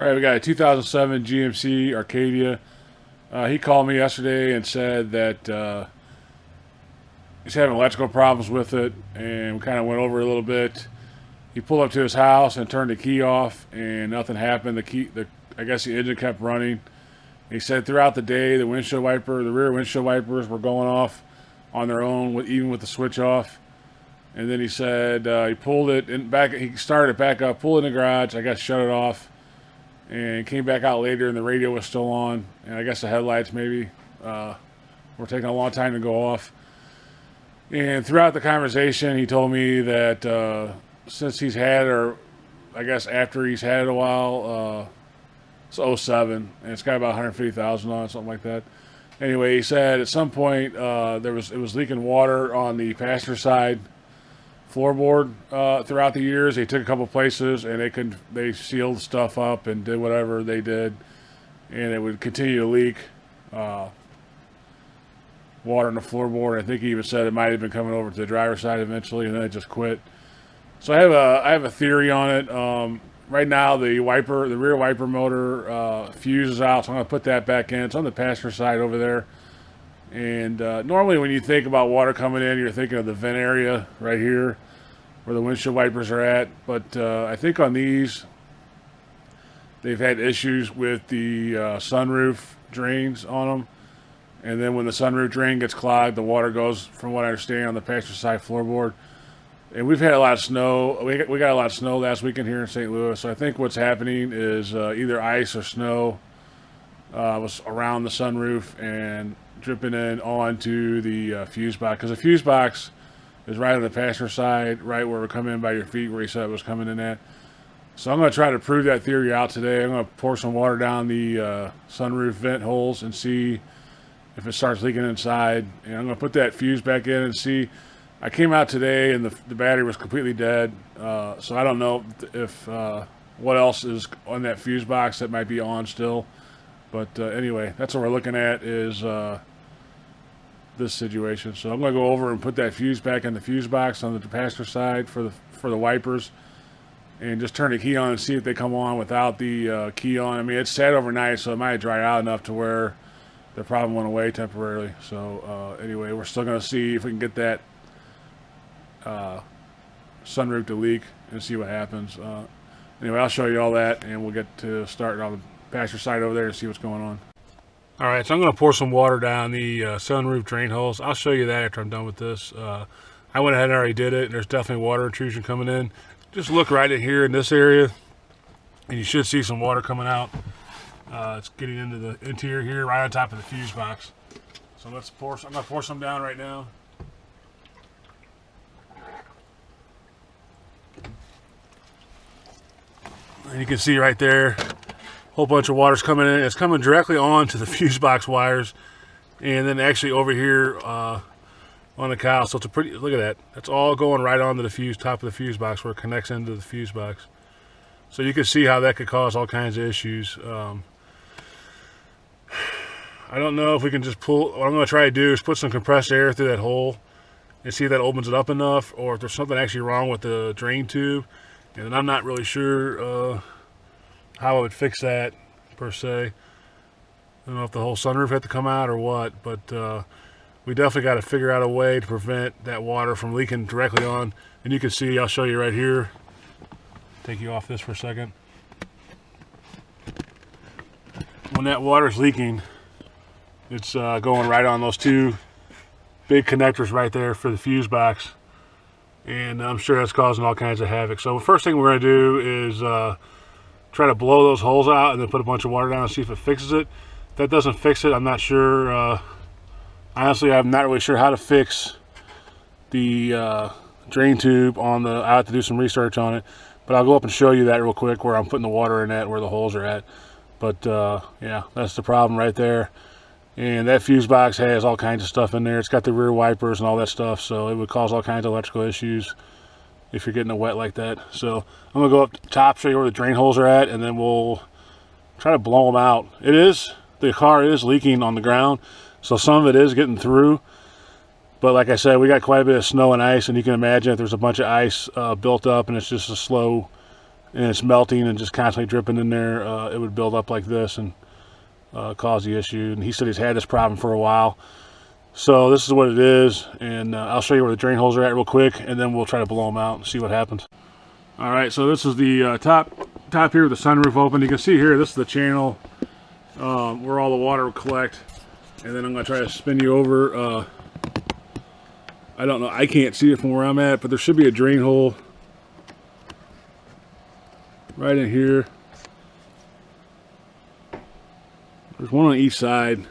All right, we got a 2007 GMC Acadia. He called me yesterday and said that he's having electrical problems with it, and we kind of went over a little bit. He pulled up to his house and turned the key off, and nothing happened. I guess the engine kept running. He said throughout the day, the rear windshield wipers were going off on their own, even with the switch off. And then he said he pulled it in back. He started it back up, pulled it in the garage. I guess shut it off, and came back out later, and the radio was still on, and I guess the headlights maybe were taking a long time to go off. And throughout the conversation, he told me that since he's had, or I guess after he's had it a while, it's 07, and it's got about 150,000 on it, something like that. Anyway, he said at some point it was leaking water on the passenger side floorboard throughout the years. They took a couple places and they sealed stuff up and did whatever they did, and it would continue to leak water in the floorboard. I think he even said it might have been coming over to the driver's side eventually, and then it just quit. So I have a theory on it. Right now the rear wiper motor fuse is out, so I'm going to put that back in. It's on the passenger side over there. And normally when you think about water coming in, you're thinking of the vent area right here where the windshield wipers are at. But I think on these, they've had issues with the sunroof drains on them. And then when the sunroof drain gets clogged, the water goes, from what I understand, on the passenger side floorboard. And we've had a lot of snow. We got a lot of snow last weekend here in St. Louis. So I think what's happening is either ice or snow was around the sunroof and dripping in onto the fuse box, because the fuse box is right on the passenger side, right where we come in by your feet, where he said it was coming in at. So I'm going to try to prove that theory out today. I'm going to pour some water down the sunroof vent holes and see if it starts leaking inside. And I'm going to put that fuse back in and see. I came out today and the battery was completely dead, so I don't know if what else is on that fuse box that might be on still. But anyway, that's what we're looking at, is this situation. So I'm going to go over and put that fuse back in the fuse box on the passenger side for the wipers, and just turn the key on and see if they come on without the key on. I mean, it's sat overnight, so it might dry out enough to where the problem went away temporarily. So anyway, we're still going to see if we can get that sunroof to leak and see what happens. Anyway, I'll show you all that, and we'll get to starting on the passenger side over there and see what's going on. All right, so I'm going to pour some water down the sunroof drain holes. I'll show you that after I'm done with this. I went ahead and already did it, and there's definitely water intrusion coming in. Just look right in here in this area, and you should see some water coming out. It's getting into the interior here, right on top of the fuse box. So let's pour. I'm going to pour some down right now. And you can see right there, a whole bunch of water's coming in. It's coming directly onto the fuse box wires, and then actually over here on the cowl. So it's a pretty, look at that. That's all going right onto the top of the fuse box where it connects into the fuse box. So you can see how that could cause all kinds of issues. I don't know if we can just pull. What I'm going to try to do is put some compressed air through that hole and see if that opens it up enough, or if there's something actually wrong with the drain tube. And I'm not really sure how I would fix that per se. I don't know if the whole sunroof had to come out or what, but we definitely got to figure out a way to prevent that water from leaking directly on. And you can see, I'll show you right here. Take you off this for a second. When that water is leaking, it's going right on those two big connectors right there for the fuse box. And I'm sure that's causing all kinds of havoc. So the first thing we're going to do is try to blow those holes out and then put a bunch of water down and see if it fixes it. If that doesn't fix it, I'm not sure. Honestly, I'm not really sure how to fix the drain tube on the. I have to do some research on it. But I'll go up and show you that real quick, where I'm putting the water in at, where the holes are at. But yeah, that's the problem right there. And that fuse box has all kinds of stuff in there. It's got the rear wipers and all that stuff, so it would cause all kinds of electrical issues if you're getting it wet like that. So I'm going to go up top, show you where the drain holes are at, and then we'll try to blow them out. The car is leaking on the ground, so some of it is getting through. But like I said, we got quite a bit of snow and ice, and you can imagine if there's a bunch of ice built up and it's just a slow and it's melting and just constantly dripping in there, it would build up like this and cause the issue. And he said he's had this problem for a while. So this is what it is, and I'll show you where the drain holes are at real quick, and then we'll try to blow them out and see what happens. All right, so this is the top here with the sunroof open. You can see here, this is the channel where all the water will collect, and then I'm going to try to spin you over. I don't know, I can't see it from where I'm at, but there should be a drain hole right in here. There's one on each side.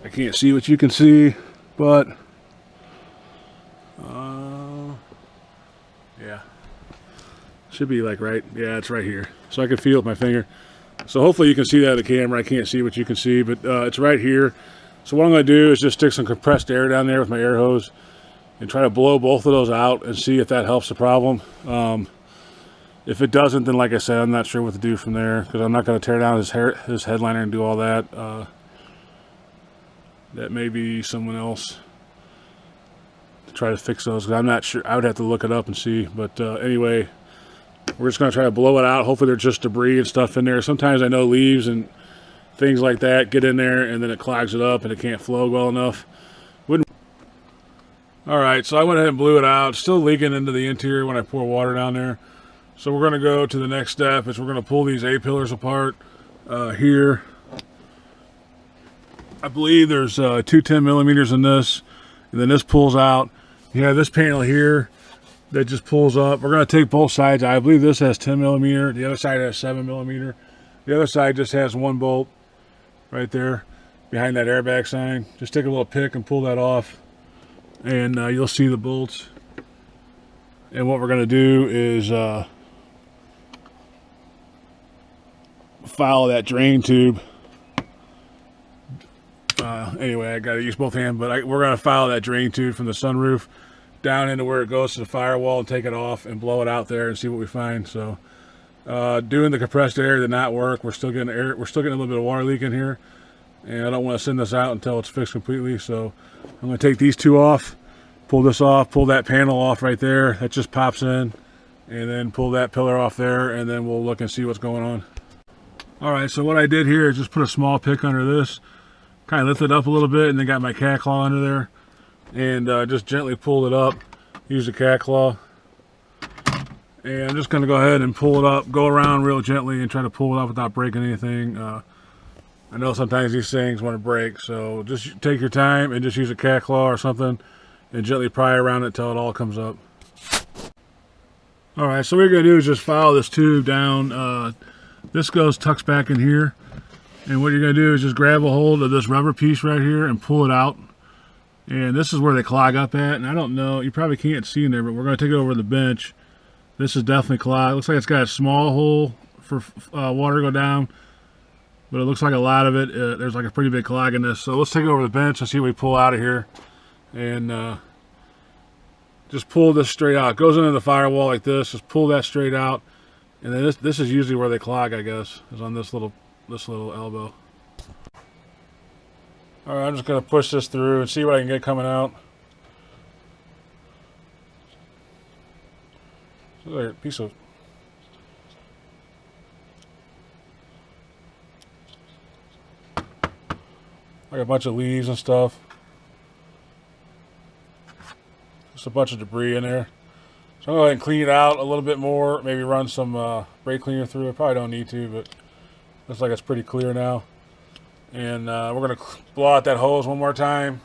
I can't see what you can see, but yeah, should be like right, yeah, it's right here, so I can feel it with my finger. So hopefully you can see that on the camera. I can't see what you can see, but it's right here. So what I'm going to do is just stick some compressed air down there with my air hose and try to blow both of those out and see if that helps the problem. If it doesn't, then like I said, I'm not sure what to do from there, because I'm not going to tear down his headliner and do all that. That may be someone else to try to fix those, because I'm not sure. I would have to look it up and see. But anyway, we're just going to try to blow it out. Hopefully there's just debris and stuff in there. Sometimes I know leaves and things like that get in there, and then it clogs it up and it can't flow well enough. All right, so I went ahead and blew it out. It's still leaking into the interior when I pour water down there. So we're going to go to the next step, is we're going to pull these A-pillars apart here. I believe there's 2 10mm in this, and then this pulls out. You have this panel here that just pulls up. We're going to take both sides. I believe this has 10mm. The other side has 7mm. The other side just has 1 bolt right there behind that airbag sign. Just take a little pick and pull that off, and you'll see the bolts. And what we're going to do is follow that drain tube. Anyway, I got to use both hands, but we're going to follow that drain tube from the sunroof down into where it goes to the firewall and take it off and blow it out there and see what we find. So doing the compressed air did not work. We're still getting air. We're still getting a little bit of water leak in here, and I don't want to send this out until it's fixed completely. So I'm going to take these 2 off, pull this off, pull that panel off right there. That just pops in, and then pull that pillar off there, and then we'll look and see what's going on. All right, so what I did here is just put a small pick under this, kind of lift it up a little bit, and then got my cat claw under there, and just gently pulled it up. Use the cat claw, and I'm just going to go ahead and pull it up, go around real gently, and try to pull it up without breaking anything. I know sometimes these things want to break, so just take your time and just use a cat claw or something, and gently pry around it until it all comes up. All right, so what you're going to do is just follow this tube down. This tucks back in here, and what you're going to do is just grab a hold of this rubber piece right here and pull it out. And this is where they clog up at, and I don't know, you probably can't see in there, but we're going to take it over the bench. This is definitely clogged. Looks like it's got a small hole for water to go down, but it looks like a lot of it, there's like a pretty big clog in this. So let's take it over the bench and see what we pull out of here, and just pull this straight out. It goes into the firewall like this. Just pull that straight out, and then this is usually where they clog, I guess, is on this little elbow. All right, I'm just going to push this through and see what I can get coming out. So there, piece of like a bunch of leaves and stuff. Just a bunch of debris in there. So I'm going to go ahead and clean it out a little bit more. Maybe run some brake cleaner through it. Probably don't need to, but looks like it's pretty clear now. And we're going to blow out that hose one more time,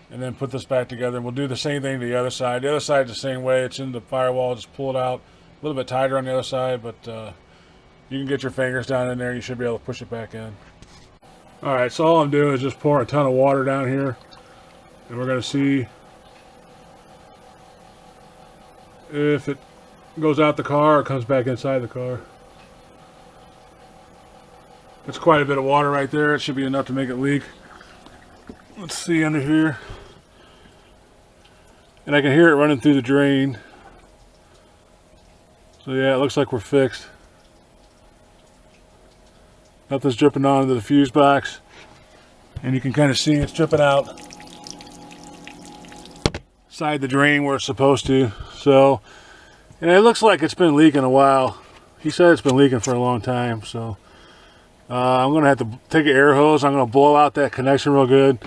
and then put this back together. And we'll do the same thing to the other side. The other side is the same way. It's in the firewall. Just pull it out a little bit tighter on the other side, but you can get your fingers down in there. You should be able to push it back in. All right, so all I'm doing is just pour a ton of water down here, and we're going to see if it goes out the car or comes back inside the car. It's quite a bit of water right there. It should be enough to make it leak. Let's see under here. And I can hear it running through the drain. So yeah, it looks like we're fixed. Nothing's dripping onto the fuse box. And you can kind of see it's dripping out side the drain where it's supposed to. So And it looks like it's been leaking a while. He said it's been leaking for a long time, so I'm going to have to take an air hose. I'm going to blow out that connection real good.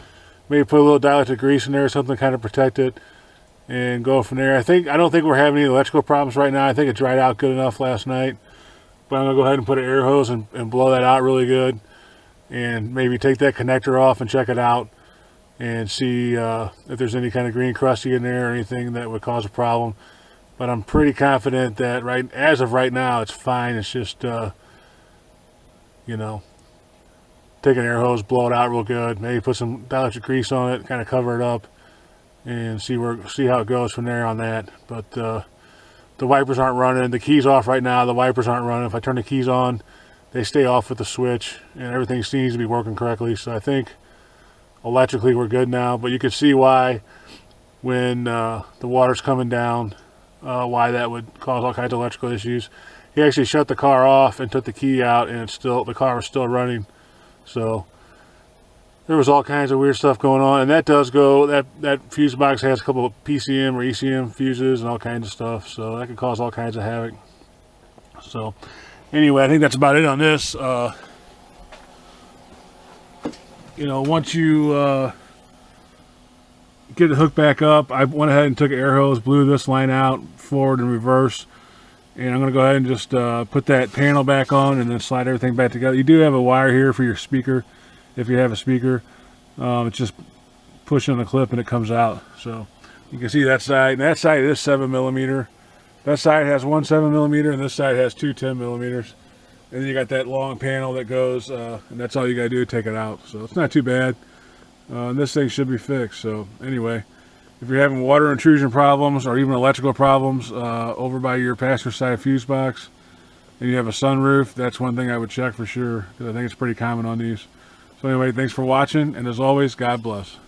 Maybe put a little dielectric grease in there or something to kind of protect it, and go from there. I don't think we're having any electrical problems right now. I think it dried out good enough last night. But I'm going to go ahead and put an air hose and blow that out really good. And maybe take that connector off and check it out. And see if there's any kind of green crusty in there or anything that would cause a problem. But I'm pretty confident that as of right now, it's fine. It's just, you know, take an air hose, blow it out real good. Maybe put some dielectric grease on it, kind of cover it up, and see how it goes from there on that. But the wipers aren't running. The key's off right now. The wipers aren't running. If I turn the keys on, they stay off with the switch, and everything seems to be working correctly. So I think electrically we're good now. But you can see why, when the water's coming down, why that would cause all kinds of electrical issues. He actually shut the car off and took the key out, and the car was still running. So there was all kinds of weird stuff going on. And that does go, that fuse box has a couple of PCM or ECM fuses and all kinds of stuff, so that could cause all kinds of havoc. So anyway, I think that's about it on this. You know, once you get the hook back up, I went ahead and took an air hose, blew this line out forward and reverse, and I'm going to go ahead and just put that panel back on and then slide everything back together. You do have a wire here for your speaker, if you have a speaker. It's just pushing the clip and it comes out. So you can see that side, and that side is 7mm. That side has one 7mm, and this side has two 10mm. And then you got that long panel that goes, and that's all you got to do, take it out. So it's not too bad. And this thing should be fixed. So anyway, if you're having water intrusion problems or even electrical problems over by your passenger side fuse box, and you have a sunroof, that's one thing I would check for sure, because I think it's pretty common on these. So anyway, thanks for watching, and as always, God bless.